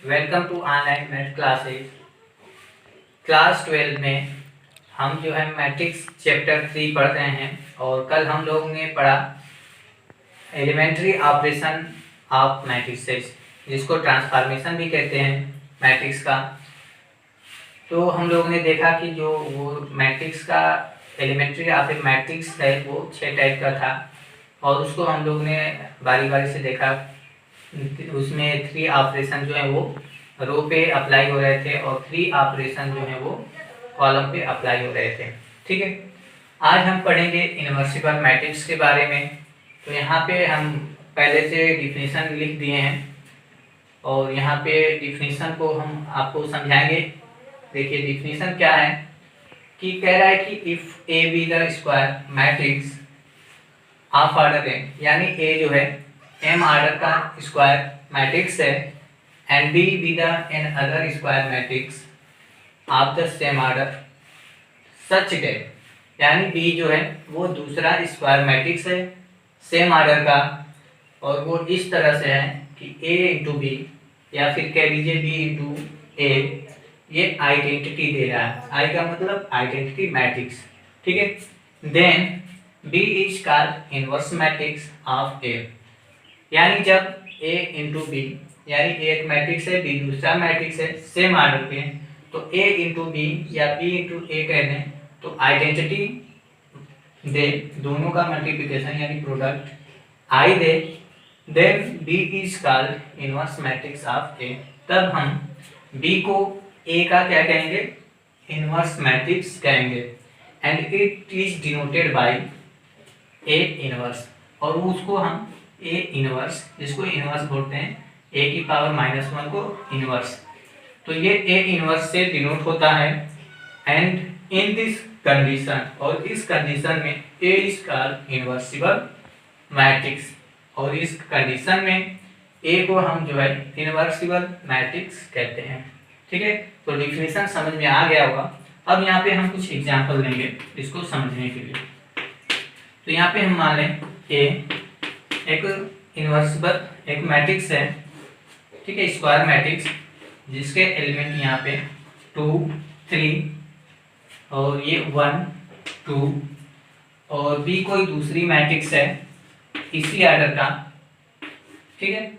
Welcome to online math classes. Class 12 में हम जो है मैट्रिक्स चैप्टर 3 पढ़ रहे हैं और कल हम लोगों ने पढ़ा एलिमेंट्री ऑपरेशन ऑफ मैट्रिसेस, जिसको ट्रांसफॉर्मेशन भी कहते हैं मैट्रिक्स का। तो हम लोगों ने देखा कि जो वो मैट्रिक्स का एलिमेंट्री ऑफ ए मैट्रिक्स है वो 6 टाइप का था और उसको हम लोग ने बारी बारी से देखा। उसमें 3 ऑपरेशन जो है वो रो पे अप्लाई हो रहे थे और 3 ऑपरेशन जो है वो कॉलम पे अप्लाई हो रहे थे। ठीक है, आज हम पढ़ेंगे इनवर्सिबल मैट्रिक्स के बारे में। तो यहाँ पे हम पहले से डिफिनीशन लिख दिए हैं और यहाँ पे डिफिनीशन को हम आपको समझाएंगे। देखिए डिफिनीशन क्या है कि कह रहा है कि if A be the square matrix of order है, यानी ए जो है एम ऑर्डर का स्क्वायर मैट्रिक्स है and B be the another square matrix of the same order such that, यानी बी जो है वो दूसरा स्क्वायर मैट्रिक्स है सेम ऑर्डर का और वो इस तरह से है कि ए इंटू बी या फिर कह लीजिए बी इंटू ए, ये आइडेंटिटी दे रहा है। आई का मतलब आइडेंटिटी मैट्रिक्स। ठीक है, then B is called inverse matrix of A, यानी जब ए इंटू बी, यानी एक मैट्रिक्स है बी दूसरा मैट्रिक्स है सेम ऑर्डर पे, तो ए इंटू बी या बी इंटू ए कह दें तो आइडेंटिटी दे, दोनों का मल्टीप्लिकेशन यानी प्रोडक्ट आई दे, then B is called inverse matrix of A. तब हम बी को ए का क्या कहेंगे, इनवर्स मैट्रिक्स कहेंगे and it is denoted by A inverse, और उसको हम ए इनवर्स, जिसको इनवर्स बोलते हैं ए की पावर -1 को इनवर्स, तो ये ए इनवर्स से डिनोट होता है। एंड इन दिस कंडीशन, और इस कंडीशन में ए इज कॉल्ड इनवर्सिबल मैट्रिक्स, और इस कंडीशन में ए को हम जो है इनवर्सिबल मैट्रिक्स कहते हैं। ठीक है, तो डिफिनीशन समझ में आ गया होगा। अब यहाँ पे हम कुछ एग्जांपल लेंगे इसको समझने के लिए। तो यहाँ पे हम मान लें ए एक इनवर्सिबल एक मैट्रिक्स है, ठीक है, स्क्वायर मैट्रिक्स जिसके एलिमेंट यहाँ पे 2 3 और ये 1 2, और बी कोई दूसरी मैट्रिक्स है इसी ऑर्डर का, ठीक है,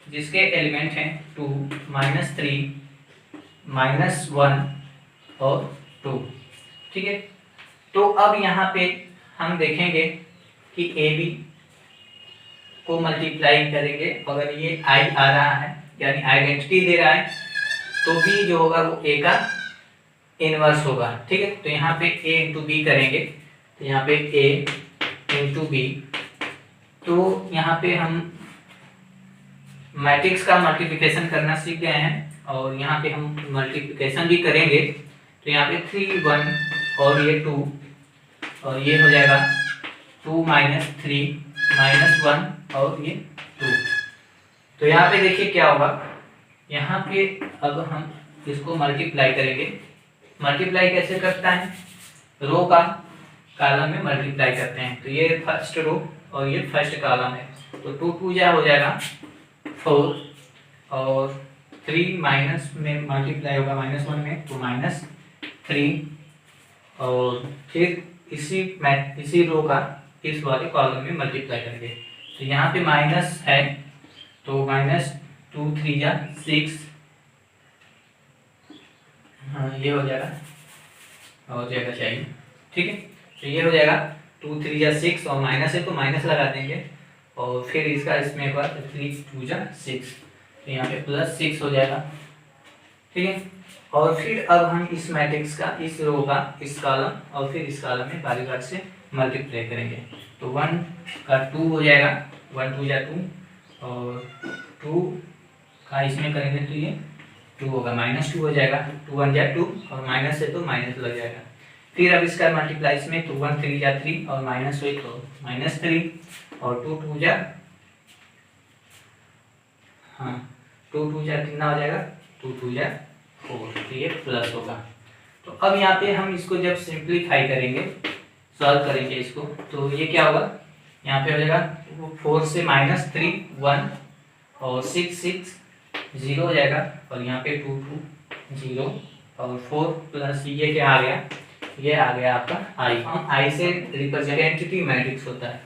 जिसके एलिमेंट हैं 2 -3 -1 और 2। ठीक है, तो अब यहाँ पे हम देखेंगे कि ए बी को मल्टीप्लाई करेंगे, अगर ये आई आ रहा है यानी आइडेंटिटी दे रहा है, तो बी जो होगा वो ए का इनवर्स होगा। ठीक है, तो यहाँ पे ए इंटू बी करेंगे, तो यहाँ पे ए इंटू बी, तो यहाँ पे हम मैट्रिक्स का मल्टीप्लिकेशन करना सीख गए हैं और यहाँ पे हम मल्टीप्लिकेशन भी करेंगे। तो यहाँ पे 3 1 और ये 2, और ये हो जाएगा 2 -3 -1 और ये 2। तो यहाँ पे देखिए क्या होगा, यहाँ पे अब हम इसको मल्टीप्लाई करेंगे। मल्टीप्लाई कैसे करता है, रो का कॉलम में मल्टीप्लाई करते हैं। तो ये फर्स्ट रो और ये फर्स्ट कॉलम है, तो 2 2 जा हो जाएगा 4 और 3 माइनस में मल्टीप्लाई होगा -1 में, तो -3, और फिर इसी रो का इस वाले कॉलम में मल्टीप्लाई करेंगे। तो यहाँ पे माइनस है तो -2 3 जा 6, हाँ ये हो जाएगा चाहिए। ठीक है, तो ये हो जाएगा 2 3 जा 6 और माइनस है तो माइनस लगा देंगे, और फिर इसका इसमें एक बार 3 2 जा 6, तो यहाँ पे +6 हो जाएगा। ठीक है, और फिर अब हम इस मैट्रिक्स का इस रो का इस कॉलम और फिर इस कॉलम में बारी बारी से मल्टीप्लाई करेंगे। तो 1 का 2 हो जाएगा, 1 2 जा 2, और 2 का इसमें करेंगे तो ये 2 होगा, -2 हो जाएगा, 2 1 जा 2 और माइनस है तो माइनस लग जाएगा। फिर अब इसका मल्टीप्लाई इसमें, तो 1 3 जा 3 और माइनस हुई तो -3, और 2 2 जा, हाँ 2 2 जा कितना हो जाएगा, 2 2 जा 4, तो ये प्लस होगा। तो अब यहाँ पे हम इसको जब सिंप्लीफाई करेंगे, सॉल्व करेंगे इसको, तो ये क्या होगा, यहाँ पे हो जाएगा 4 से -3 1 और 6 6 0 हो जाएगा और यहाँ पे 2 2 0 और 4 प्लस ये क्या आ गया, ये आ गया आपका आई। आई से रिप्रेजेंटेटिव मैट्रिक्स होता है,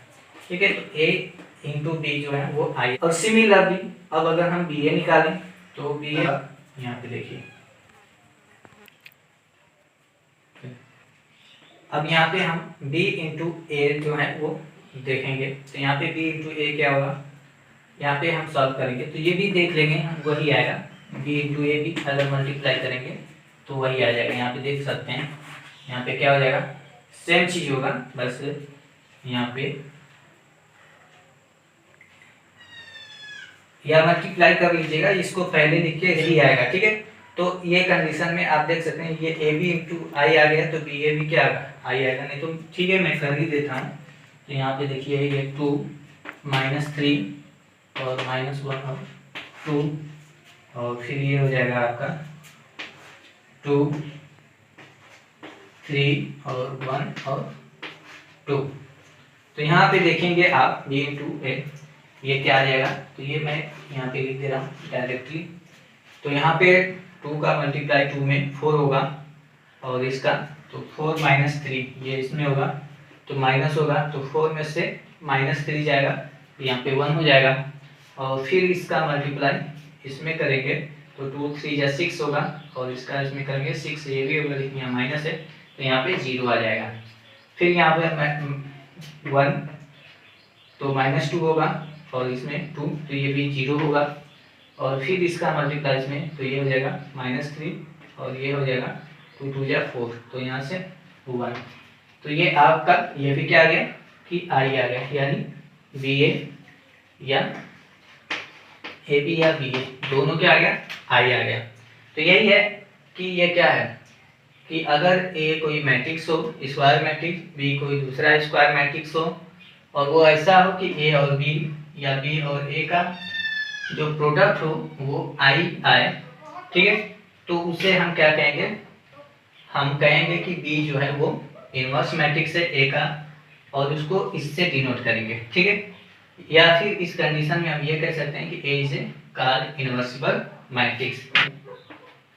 ठीक है। तो ए इंटू बी जो है वो आई। और सिमिलरली अब अगर हम बी ए निकालें तो बी ए यहाँ पे देखिए, अब यहाँ पे हम b इंटू ए जो है वो देखेंगे। तो यहाँ पे b इंटू ए क्या होगा, यहाँ पे हम सॉल्व करेंगे तो ये भी देख लेंगे, वही आएगा। b इंटू ए भी अगर मल्टीप्लाई करेंगे तो वही आ जाएगा। यहाँ पे देख सकते हैं, यहाँ पे क्या हो जाएगा, सेम चीज होगा, बस यहाँ पे या मल्टीप्लाई कर लीजिएगा, इसको पहले लिख के यही आएगा, ठीक है। तो ये कंडीशन में आप देख सकते हैं ये ए बी इंटू आई आ गया तो बी ए भी क्या आएगा, आई आएगा। नहीं तो ठीक है मैं कर ही देता हूँ। तो यहाँ पे देखिए ये 2 -3 और -1 और 2 और फिर ये हो जाएगा आपका 2 3 और 1 और 2। तो यहाँ पे देखेंगे आप b इंटू ए ये क्या आ जाएगा, तो ये मैं यहाँ पे लिख दे रहा हूँ डायरेक्टली। तो यहाँ पे 2 का मल्टीप्लाई 2 में 4 होगा और इसका तो 4 -3 ये इसमें होगा तो माइनस होगा, तो 4 में से -3 जाएगा तो यहाँ पे 1 हो जाएगा। और फिर इसका मल्टीप्लाई इसमें करेंगे तो 2 3 या 6 होगा और इसका इसमें करेंगे 6, ये भी होगा लेकिन यहाँ माइनस है तो यहाँ पे 0 आ जाएगा। फिर यहाँ पे 1 तो -2 होगा और इसमें 2 तो ये भी 0 होगा और फिर इसका मल्टीप्लाई इसमें तो ये हो जाएगा -3 और ये हो जाएगा 2 2 या 4 तो यहाँ से 1। तो ये आपका ये भी क्या आ गया कि आई आ गया, यानी बी ए या ए बी या बी ए दोनों क्या आ गया, आई आ गया। तो यही है कि ये क्या है कि अगर ए कोई मैट्रिक्स हो स्क्वायर मैट्रिक्स, बी कोई दूसरा स्क्वायर मैट्रिक्स हो और वो ऐसा हो कि ए और बी या बी और ए का जो प्रोडक्ट हो वो आई आए, ठीक है। तो उसे हम क्या कहेंगे, हम कहेंगे कि बी जो है वो इनवर्स मैट्रिक्स है ए का और उसको इससे डिनोट करेंगे, ठीक है। या फिर इस कंडीशन में हम ये कह सकते हैं कि ए इज ए कॉल्ड इनवर्सिबल मैट्रिक्स।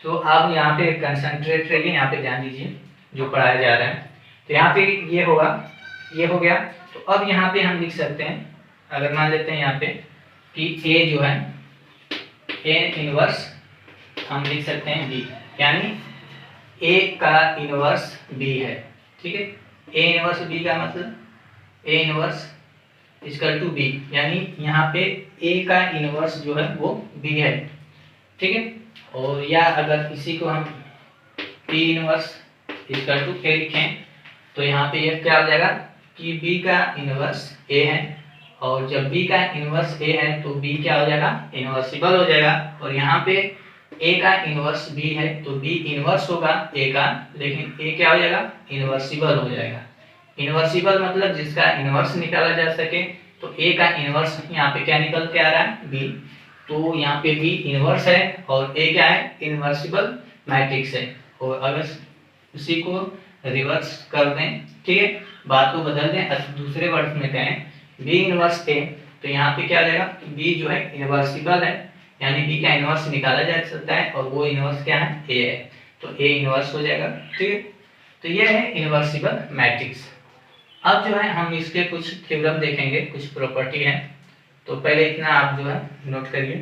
तो आप यहाँ पे कंसंट्रेट रहिए, यहाँ पे ध्यान दीजिए जो पढ़ाया जा रहा है। तो यहाँ पे ये होगा, ये हो गया। तो अब यहाँ पे हम लिख सकते हैं, अगर मान लेते हैं यहाँ पे कि ए जो है ए इनवर्स हम लिख सकते हैं बी, यानी ए का इनवर्स बी है, ठीक है। ए इनवर्स बी का मतलब A inverse equal to B, यानी यहाँ पे ए का इनवर्स जो है वो बी है, ठीक है। और या अगर इसी को हम पी इनवर्स इक्वल टू ए लिखें तो यहाँ पे ये क्या हो जाएगा कि बी का इनवर्स ए है और जब बी का इनवर्स ए है तो बी क्या हो जाएगा, इनवर्सिबल हो जाएगा। और यहाँ पे ए का इनवर्स बी है तो बी इनवर्स होगा ए का, लेकिन ए क्या हो जाएगा, इनवर्सिबल हो जाएगा। इनवर्सिबल मतलब जिसका इनवर्स निकाला जा सके। तो ए का इनवर्स यहाँ पे क्या निकल के आ रहा है, बी। तो यहाँ पे बी इनवर्स है और ए क्या है, इनवर्सिबल मैट्रिक्स है। और अगर उसी को रिवर्स कर दें, ठीक है, बात को बदल दें, दूसरे वर्ड में कहें बी इनवर्स ए, तो यहाँ पे क्या आ जाएगा, बी जो है इनवर्सिबल है, यानी बी का इनवर्स निकाला जा सकता है और वो इनवर्स क्या है, ए है। तो ए इनवर्स हो जाएगा, ठीक है। तो ये है इनवर्सिबल मैट्रिक्स। अब जो है हम इसके कुछ थ्योरम देखेंगे, कुछ प्रॉपर्टी है। तो पहले इतना आप जो है नोट करिए।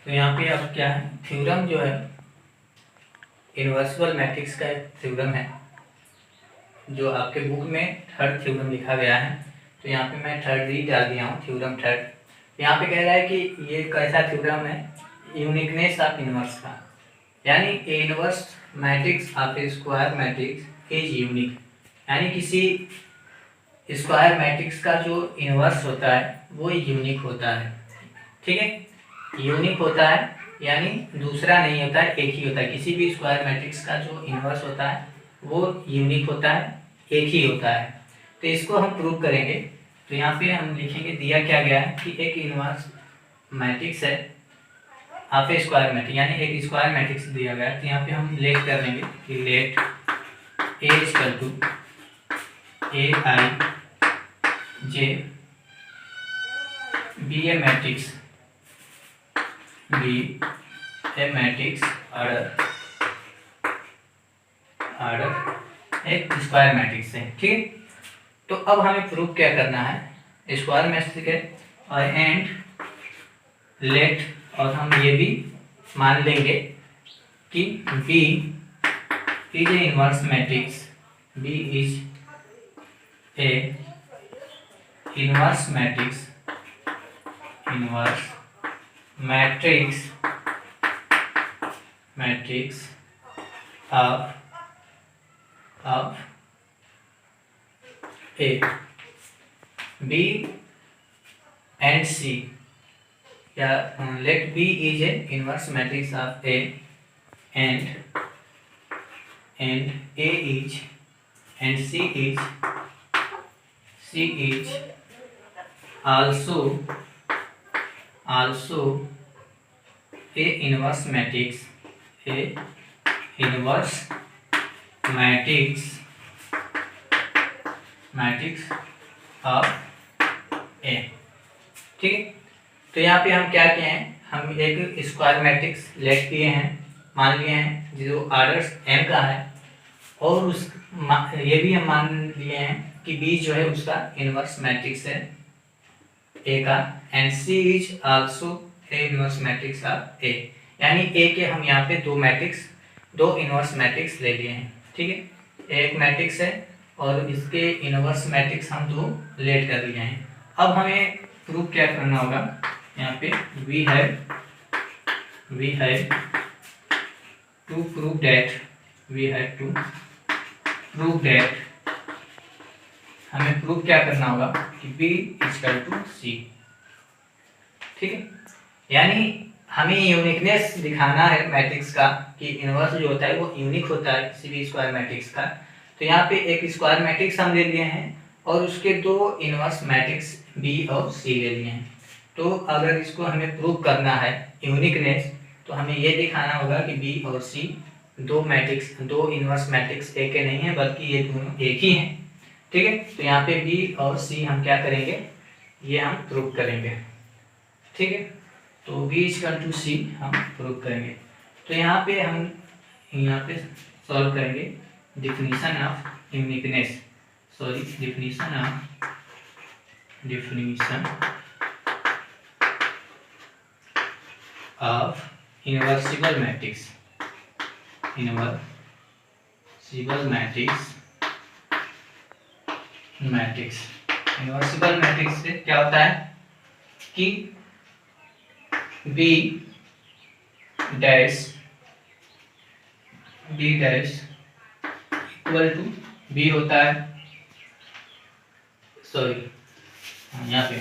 तो यहाँ पे अब क्या है, थ्योरम जो है इनवर्सिबल मैट्रिक्स का एक थ्योरम है जो आपके बुक में थर्ड थ्योरम लिखा गया है। तो यहाँ पे मैं थर्ड ही डाल दिया हूँ, थ्योरम थर्ड। यहाँ पे कह रहा है कि ये कैसा थ्योरम है, यूनिकनेस ऑफ इनवर्स का, यानी ए inverse matrix of A square matrix is unique, यानी किसी स्क्वायर मैट्रिक्स का जो इनवर्स होता है वो यूनिक होता है, ठीक है। यूनिक होता है यानी दूसरा नहीं होता है, एक ही होता है। किसी भी स्क्वायर मैट्रिक्स का जो इनवर्स होता है वो यूनिक होता है, एक ही होता है। तो इसको हम प्रूव करेंगे। तो यहाँ पे हम लिखेंगे, दिया क्या गया है कि एक इनवर्स मैट्रिक्स है ऑफ ए स्क्वायर मैट्रिक्स, यानी एक स्क्वायर मैट्रिक्स दिया गया है। तो यहाँ पे हम लेट कर लेंगे कि let A equal to A I J B A matrix B A matrix order एक स्क्वायर मैट्रिक्स है। ठीक है, तो अब हमें प्रूव क्या करना है स्क्वायर मैट्रिक्स के एंड लेट, और हम ये भी मान लेंगे कि B is a inverse matrix, B is a inverse matrix of A, B and C, या let B is a inverse matrix of A and A is and C is also a inverse matrix of A. ठीक है, तो यहाँ पे हम क्या किए हैं, हम एक स्क्वायर मैट्रिक्स लेट किए हैं, मान लिए हैं जो ऑर्डर एम का है, और उस ये भी हम मान लिए हैं कि बी जो है उसका इनवर्स मैट्रिक्स है ए का, and C is also a inverse matrix of A, यानी ए के हम यहाँ पे दो इनवर्स मैट्रिक्स ले लिए हैं। ठीक है, एक मैट्रिक्स है और इसके इनवर्स मैट्रिक्स हम दो लेट कर लिए हैं। अब हमें प्रूफ क्या करना होगा, यहाँ पे we have to prove that हमें प्रूफ क्या करना होगा कि B इक्वल टू C। ठीक है, यानी हमें यूनिकनेस दिखाना है मैट्रिक्स का कि इनवर्स जो होता है वो यूनिक होता है किसी भी स्क्वायर मैट्रिक्स का। तो यहाँ पे एक स्क्वायर मैट्रिक्स हम ले लिए हैं और उसके दो इनवर्स मैट्रिक्स B और C ले लिए हैं। तो अगर इसको हमें प्रूव करना है यूनिकनेस, तो हमें ये दिखाना होगा कि B और C दो इनवर्स मैट्रिक्स एक के नहीं है, बल्कि ये दोनों एक ही हैं। ठीक है, तो यहाँ पे B और C हम क्या करेंगे, ये हम प्रूव करेंगे। ठीक है, तो B इक्वल टू C हम प्रूव करेंगे। तो यहाँ पे हम सॉल्व करेंगे definition of uniqueness, definition of inversible matrix inversible matrix से क्या होता है कि B dash equal to B होता है, यहाँ पे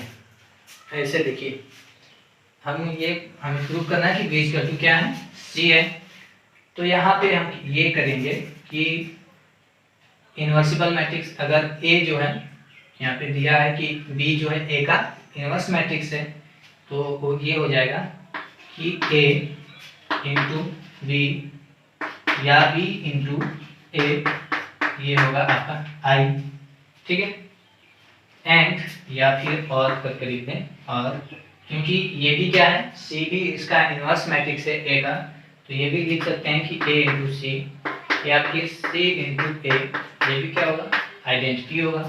ऐसे देखिए, हमें प्रूव करना है कि B इक्वल टू क्या है, C है। तो यहाँ पे हम ये करेंगे कि इनवर्सिबल मैट्रिक्स अगर A जो है, यहाँ पे दिया है कि B जो है A का इनवर्स मैट्रिक्स है, तो वो ये हो जाएगा कि A इंटू B या B इंटू A, ये होगा आपका I। ठीक है, एंड या फिर और करके लिख दें, और क्योंकि ये भी क्या है, C भी इसका इनवर्स मैट्रिक्स है A का, तो ये भी लिख सकते हैं कि A इंटू C या फिर C इंटू A, ये भी क्या होगा, आइडेंटिटी होगा।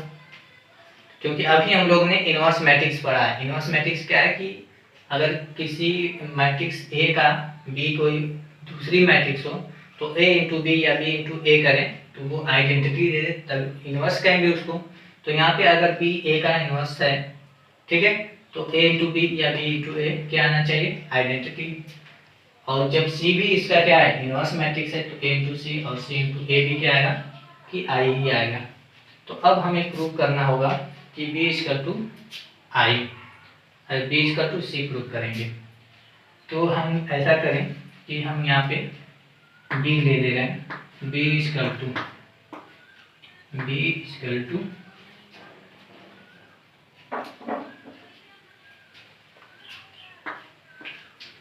क्योंकि अभी हम लोग ने इनवर्स मैट्रिक्स पढ़ा है। इनवर्स मैट्रिक्स क्या है कि अगर किसी मैट्रिक्स A का B कोई दूसरी मैट्रिक्स हो, तो A इंटू B या B इंटू A करें तो वो आइडेंटिटी दे दे, तब इनवर्स कहेंगे उसको। तो यहाँ पे अगर B A का इनवर्स है, ठीक है, तो A इंटू B या B इंटू A क्या आना चाहिए, आइडेंटिटी। और जब C भी इसका क्या है, इनवर्स मैट्रिक्स है, तो A इंटू C और C इंटू A भी क्या आएगा कि I ही आएगा। तो अब हमें प्रूव करना होगा कि B equal to I, B equal to C prove करेंगे। तो हम ऐसा करें कि हम यहाँ पे B ले रहे हैं, B इक्वल टू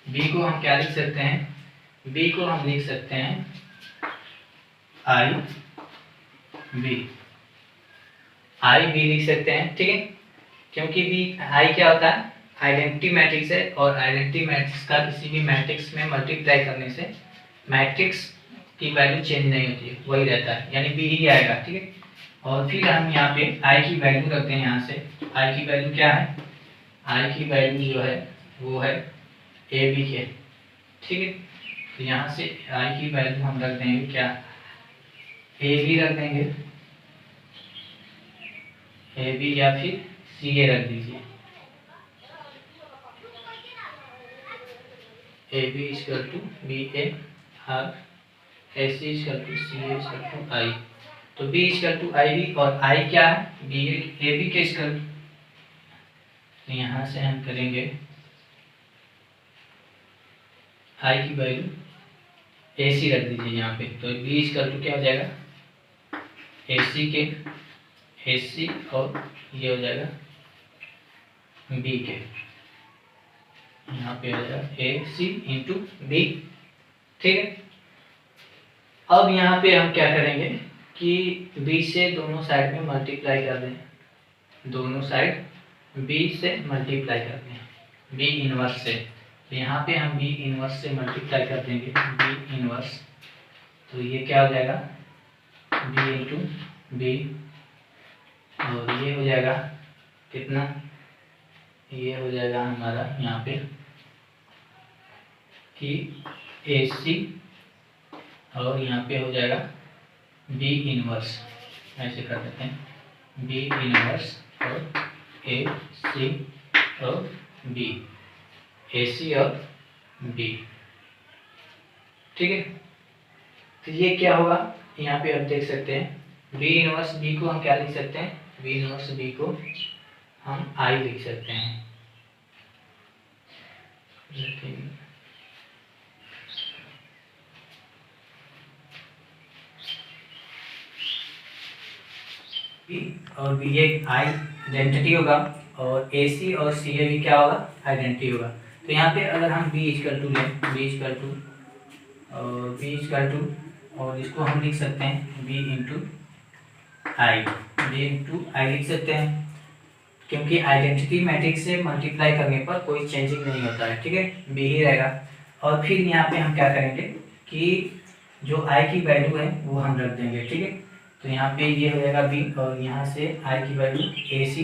B को हम क्या लिख सकते हैं, B को हम लिख सकते हैं I B लिख सकते हैं। ठीक है, क्योंकि B I क्या होता है, आइडेंटिटी मैट्रिक्स है और आइडेंटिटी मैट्रिक्स का किसी भी मैट्रिक्स में मल्टीप्लाई करने से मैट्रिक्स की वैल्यू चेंज नहीं होती है, वही रहता है, यानी बी ही आएगा। ठीक है, और फिर हम यहाँ पे आई की वैल्यू रखते हैं। यहाँ से आई की वैल्यू क्या है, आई की वैल्यू जो है वो है ए बी के। ठीक है, तो यहाँ से आई की वैल्यू हम रख देंगे क्या, ए बी रख देंगे, ए बी या फिर सी ए रख दीजिए। A B equal to B A और A C equal to C A equal to I. तो B equal to I B, और आई क्या है, बी ए बी के इक्वल। तो यहाँ से हम करेंगे आई की वैल्यू ए सी रख दीजिए यहाँ पे। तो बी इक्वल टू क्या हो जाएगा, ए सी के, ए सी, और ये हो जाएगा बी के। यहाँ पे आ जाएगा ए सी इंटू बी। ठीक है, अब यहाँ पे हम क्या करेंगे कि बी से दोनों साइड में मल्टीप्लाई कर दें, दोनों साइड बी से मल्टीप्लाई कर दें बी इनवर्स से। तो यहाँ पे हम बी इनवर्स से मल्टीप्लाई कर देंगे, बी इनवर्स। तो ये क्या हो जाएगा, बी इंटू बी, और ये हो जाएगा कितना, ये हो जाएगा हमारा यहाँ पे कि ए सी, और यहाँ पे हो जाएगा बी इनवर्स। ऐसे कर देते हैं बी इनवर्स और ए सी और बी, ए सी और बी। ठीक है, तो ये क्या होगा, यहाँ पे आप देख सकते हैं बी इनवर्स बी को हम क्या लिख सकते हैं, बी इनवर्स बी को हम आई लिख सकते हैं। और बी ए आई आइडेंटिटी होगा, और ए सी और सी ए भी क्या होगा, आइडेंटिटी होगा। तो यहाँ पे अगर हम बी इक्वल टू लें, बी इक्वल टू और बी इक्वल टू, और इसको हम लिख सकते हैं बी इंटू आई, बी इंटू आई लिख सकते हैं, क्योंकि आइडेंटिटी मैट्रिक्स से मल्टीप्लाई करने पर कोई चेंजिंग नहीं होता है। ठीक है, बी ही रहेगा। और फिर यहाँ पे हम क्या करेंगे कि जो आई की वैल्यू है वो हम रख देंगे। ठीक है, तो यहाँ पे ये हो जाएगा बी, और यहाँ से आई की वैल्यू ए सी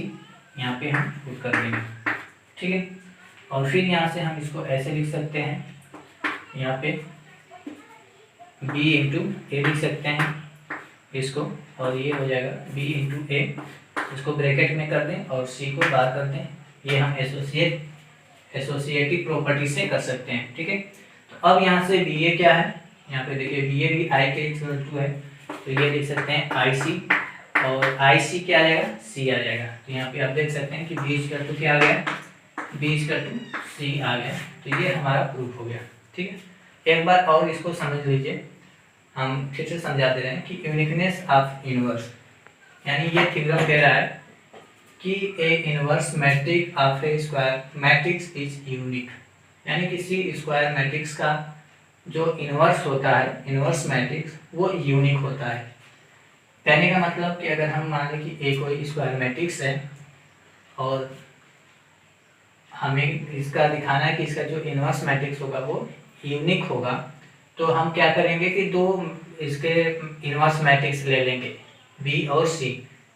यहाँ पे हम पुट कर देंगे। ठीक है, और फिर यहाँ से हम इसको ऐसे लिख सकते हैं, यहाँ पे बी इंटू ए लिख सकते हैं इसको, और ये हो जाएगा बी इंटू ए, इसको ब्रैकेट में कर दें और सी को बाहर कर दें। ये हम एसोसिएटिव प्रॉपर्टी से कर सकते हैं। ठीक है, तो अब यहाँ से बी ए क्या है, यहाँ पे देखिए बी ए भी आई के इक्वल टू है, तो ये लिख सकते हैं आई सी, और आई सी क्या आ जाएगा, सी आ जाएगा। तो यहाँ पे आप देख सकते हैं कि बी इक्वल टू क्या आ गया, बी इक्वल टू सी आ गया। तो ये हमारा प्रूफ हो गया। ठीक है, एक बार और इसको समझ लीजिए, हम फिर से समझा दे रहे हैं कि यूनिकनेस ऑफ इनवर्स, यानी ये थ्योरम कह रहा है कि ए inverse matrix of A square matrix is unique, यानी किसी स्क्वायर मैट्रिक्स का जो इनवर्स होता है, इनवर्स मैट्रिक्स, वो यूनिक होता है। कहने का मतलब कि अगर हम मान लें कि ए कोई स्क्वायर मैट्रिक्स है और हमें इसका दिखाना है कि इसका जो इनवर्स मैट्रिक्स होगा वो यूनिक होगा, तो हम क्या करेंगे कि दो इसके इनवर्स मैट्रिक्स ले लेंगे बी और सी,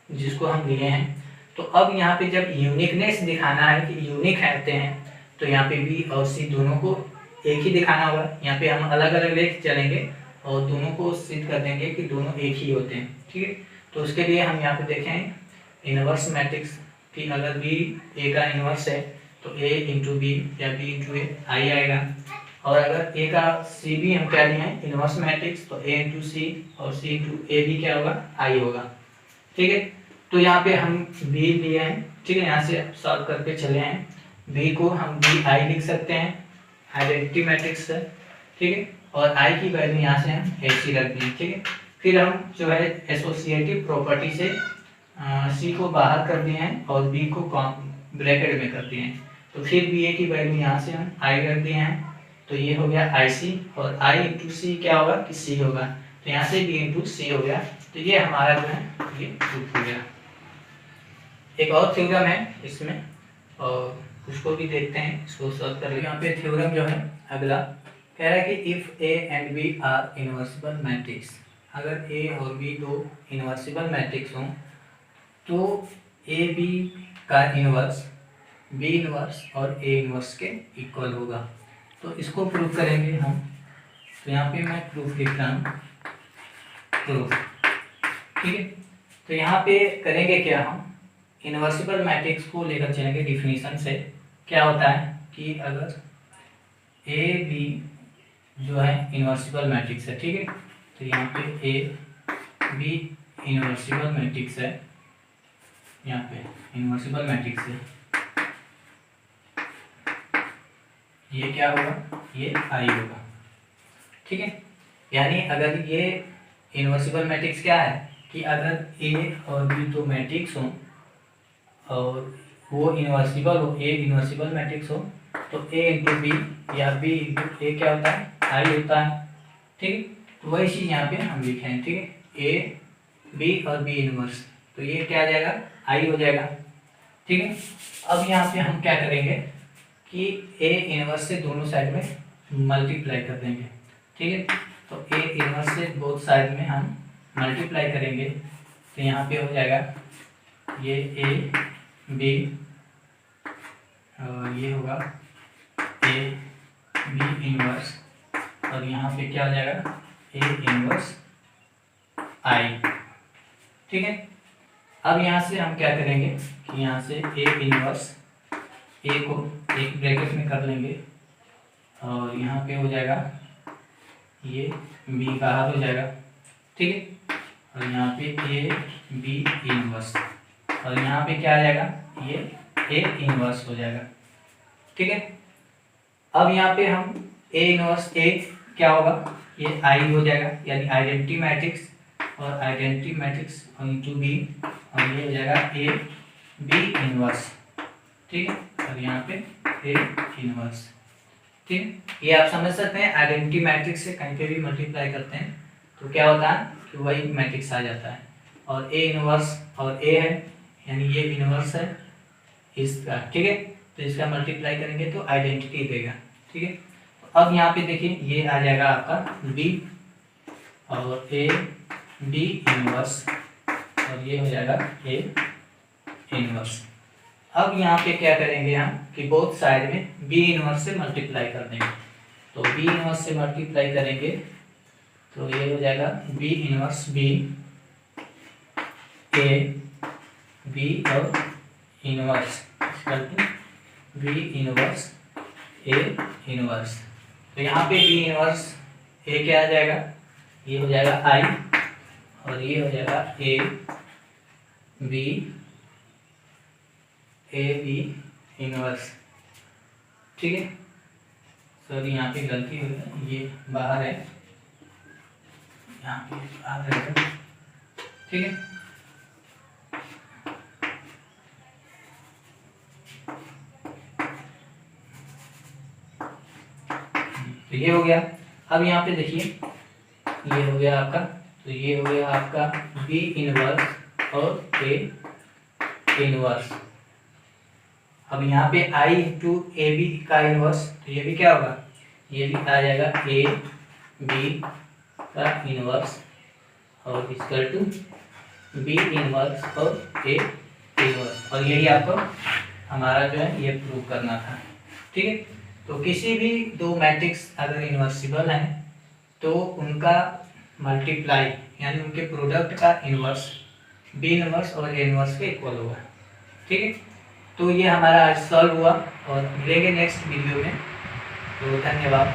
जिसको हम लिए हैं। तो अब यहाँ पे जब यूनिकनेस दिखाना है कि यूनिक रहते हैं, तो यहाँ पे बी और सी दोनों को एक ही दिखाना होगा। यहाँ पे हम अलग अलग लेके चलेंगे और दोनों को सिद्ध कर देंगे कि दोनों एक ही होते हैं। ठीक है, तो उसके लिए हम यहाँ पे देखें इनवर्स मैट्रिक्स की, अगर बी ए का इनवर्स है तो ए इंटू बी या बी इंटू ए आई आएगा, और अगर ए का सी भी हम क्या लिए हैं इनवर्स मैट्रिक्स, तो ए इंटू सी और सी इंटू ए भी क्या होगा, आई होगा। ठीक है, तो यहाँ पे हम बी लिए हैं। ठीक है, यहाँ से सॉल्व करके चले हैं, बी को हम बी आई लिख सकते हैं, आइडेंटिटी मैट्रिक्स है। ठीक है, और आई की वैल्यू यहाँ से हम ए सी रख दें। ठीक है, फिर हम जो है एसोसिएटिव प्रॉपर्टी से सी को बाहर कर दिए हैं और बी को ब्रैकेट में कर दिए हैं, तो फिर बी ए की वैल्यू यहाँ से हम आई रख दिए हैं। तो ये हो गया आई सी, और आई इंटू सी क्या होगा कि सी होगा, तो यहाँ से बी इंटू सी हो गया। तो ये हमारा जो है ये प्रूफ हो गया। एक और थ्योरम है इसमें, और उसको भी देखते हैं, इसको सॉल्व कर। यहाँ पे थ्योरम जो है अगला कह रहा है कि if A and B are inversible matrix, अगर ए और बी दो इन्वर्सिबल मैट्रिक्स हों तो ए बी का इन्वर्स बी इन्वर्स और ए इन्वर्स के इक्वल होगा। तो इसको प्रूफ करेंगे हम। तो यहाँ पे मैं प्रूफ लिख रहा हूँ, प्रूफ, ठीक है। तो यहाँ पे करेंगे क्या, हम इन्वर्सिबल मैट्रिक्स को लेकर चलेंगे। डिफिनीशन से क्या होता है कि अगर ए बी जो है इन्वर्सिबल मैट्रिक्स है, ठीक है, तो यहाँ पे ए बी इन्वर्सिबल मैट्रिक्स है, यहाँ पे इन्वर्सिबल मैट्रिक्स है, ये क्या होगा, ये आई होगा, ठीक है। यानी अगर ये इन्वर्सिबल मैट्रिक्स क्या है कि अगर ए और बी दो मैट्रिक्स हों और वो इन्वर्सिबल हो, ए इन्वर्सिबल मैट्रिक्स हो, तो ए इंटू बी या बी इंटू ए क्या होता है, आई होता है, ठीक है। तो वही चीज़ यहाँ पे हम लिखे हैं, ठीक है, ए बी और बी इन्वर्स, तो ये क्या आ जाएगा, आई हो जाएगा, ठीक है। अब यहाँ पे हम क्या करेंगे कि ए इन्वर्स से दोनों साइड में मल्टीप्लाई कर देंगे, ठीक है। तो ए इन्वर्स से बोथ साइड में हम मल्टीप्लाई करेंगे, तो यहाँ पे हो जाएगा ये ए बी और ये होगा ए बी इन्वर्स और यहाँ पे क्या हो जाएगा, ए इन्वर्स आई, ठीक है। अब यहाँ से हम क्या करेंगे कि यहाँ से ए इन्वर्स ए को एक ब्रैकेट में कर लेंगे और यहाँ पे हो जाएगा ये बी बाहर हो जाएगा, ठीक है। और यहाँ पे ए बी इन्वर्स और यहाँ पे क्या आ जाएगा, ये ए इन्वर्स हो जाएगा, ठीक है। अब यहाँ पे हम ए इन्वर्स ए क्या होगा, ये आई हो जाएगा, यानी आइडेंटिटी मैट्रिक्स और आइडेंटिटी मैट्रिक्स इंटू बी और ये हो जाएगा ए बी इन्वर्स, ठीक है। और यहाँ पे ए इन्वर्स, ठीक है। ये आप समझ सकते हैं, आइडेंटिटी मैट्रिक्स से कहीं पे भी मल्टीप्लाई करते हैं तो क्या होता है कि वही मैट्रिक्स आ जाता है। और ए इन्वर्स और ए है यानी ये इन्वर्स है इसका, ठीक है। तो इसका मल्टीप्लाई करेंगे तो आइडेंटिटी देगा, ठीक है। तो अब यहाँ पे देखिए ये आ जाएगा आपका बी और ए बी इन्वर्स और ये हो जाएगा ए इन्वर्स। अब यहाँ पे क्या करेंगे हम कि बोथ साइड में बी इन्वर्स से मल्टीप्लाई कर देंगे, तो बी इन्वर्स से मल्टीप्लाई करेंगे तो ये हो जाएगा B inverse B A B और inverse B inverse A inverse. तो यहाँ पे बी इन्वर्स ए क्या आ जाएगा, ये हो जाएगा आई और ये हो जाएगा ए बी इन्वर्स, ठीक है। सॉरी यहाँ पे गलती हो गई, ये बाहर है, यहाँ पे बाहर है, ठीक है। तो ये हो गया। अब यहाँ पे देखिए ये हो गया आपका, तो ये हो गया आपका बी इनवर्स और ए इनवर्स। अब यहाँ पे आई इंटू ए बी का इनवर्स, तो ये भी क्या होगा, ये भी आ जाएगा ए बी का इनवर्स और इक्वल टू बी इनवर्स और ए इनवर्स। और यही आपको हमारा जो है ये प्रूव करना था, ठीक है। तो किसी भी दो मैट्रिक्स अगर इन्वर्सिबल हैं तो उनका मल्टीप्लाई यानी उनके प्रोडक्ट का इन्वर्स बी इन्वर्स और ए इन्वर्स के इक्वल होगा, ठीक है। तो ये हमारा आज सॉल्व हुआ और मिलेंगे नेक्स्ट वीडियो में। तो धन्यवाद।